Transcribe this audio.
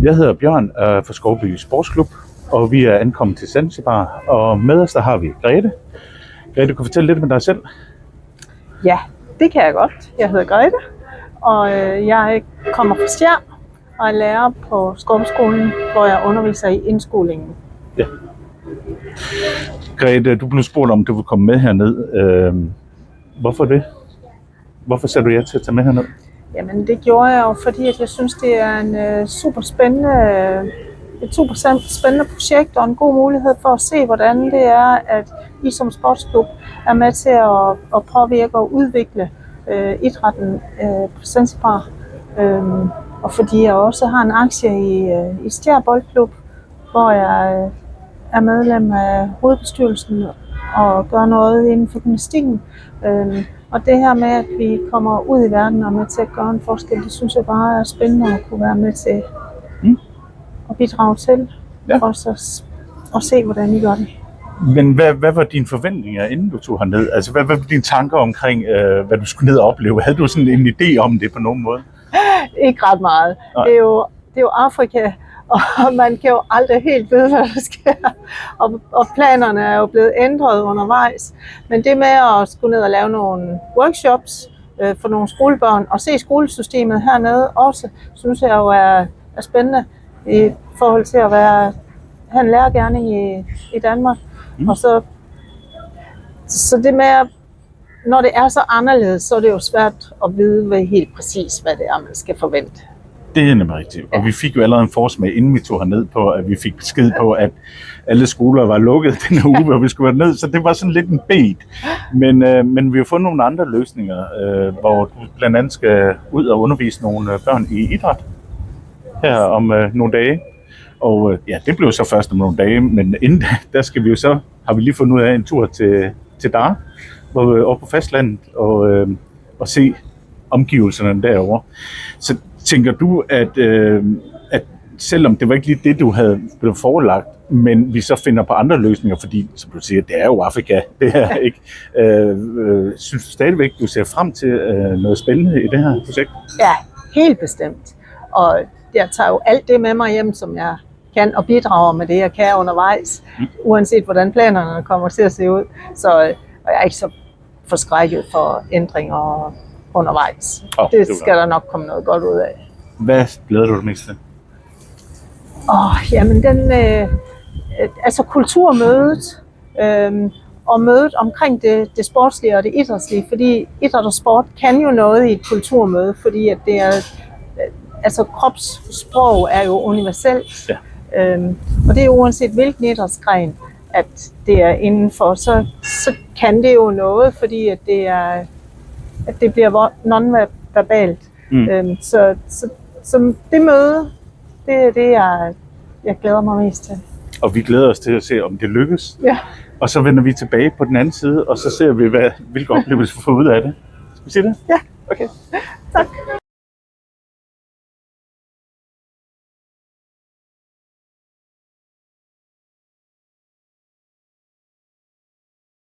Jeg hedder Bjørn fra Skovby Sportsklub, og vi er ankommet til Zanzibar. Og med os der har vi Grete. Grete, du kan fortælle lidt om dig selv? Ja, det kan jeg godt. Jeg hedder Grete, og jeg kommer fra Stjern og er lærer på Skovbyskolen, hvor jeg underviser i indskolingen. Ja. Grete, du blev spurgt om du vil komme med herned. Hvorfor det? Hvorfor sagde du ja til at tage med herned? Jamen det gjorde jeg jo, fordi at jeg synes, det er et super spændende projekt og en god mulighed for at se, hvordan det er, at I som sportsklub er med til at påvirke og udvikle idrætten på Zanzibar. Og fordi jeg også har en aktie i Stjær Boldklub, hvor jeg er medlem af hovedbestyrelsen og gør noget inden for gymnastikken. Og det her med, at vi kommer ud i verden og er med til at gøre en forskel, det synes jeg bare er spændende at kunne være med til at bidrage til. Ja. Også at se, hvordan I gør det. Men hvad var dine forventninger, inden du tog herned? Altså, hvad var dine tanker omkring, hvad du skulle ned og opleve? Havde du sådan en idé om det på nogen måde? Ikke ret meget. Det er jo Afrika, og man kan jo aldrig helt vide, hvad der sker. Og planerne er jo blevet ændret undervejs. Men det med at skulle ned og lave nogle workshops for nogle skolebørn og se skolesystemet hernede også, synes jeg jo er spændende i forhold til at have en lærergerning i Danmark. Og så det med, at når det er så anderledes, så er det jo svært at vide helt præcis, hvad det er, man skal forvente. Det er nemlig rigtigt. Og vi fik jo allerede en forsmag, inden vi tog herned på, at vi fik besked på, at alle skoler var lukket den her uge, hvor vi skulle være ned. Så det var sådan lidt en bait. Men vi har fundet nogle andre løsninger, hvor du blandt andet skal ud og undervise nogle børn i idræt her om nogle dage. Og ja, det blev så først om nogle dage, men inden der skal vi jo så, har vi lige fundet ud af en tur til Dar, hvor vi er oppe på fastlandet og se omgivelserne derovre. Så tænker du, at selvom det var ikke lige det, du havde blevet forelagt, men vi så finder på andre løsninger, fordi, som du siger, det er jo Afrika, det her, ikke? Synes du stadigvæk, du ser frem til noget spændende i det her projekt? Ja, helt bestemt. Og jeg tager jo alt det med mig hjem, som jeg kan, og bidrager med det, jeg kan undervejs, uanset hvordan planerne kommer til at se ud. Så jeg er ikke så forskrækket for ændringer undervejs. Det skal der nok komme noget godt ud af. Hvad glæder du dig mest til? Jamen altså kulturmødet og mødet omkring det sportslige og det idrætslige, fordi idræt og sport kan jo noget i et kulturmøde, fordi at det er, altså kropssprog er jo universelt. Ja. Og det er jo uanset hvilken idrætsgren, at det er indenfor, så kan det jo noget, fordi at det bliver non-verbalt. Så det møde, det er det, jeg glæder mig mest til. Og vi glæder os til at se, om det lykkes. Ja. Og så vender vi tilbage på den anden side, og så ser vi, hvilke oplevelser vi får ud af det. Skal vi sige det? Ja. Okay. Tak.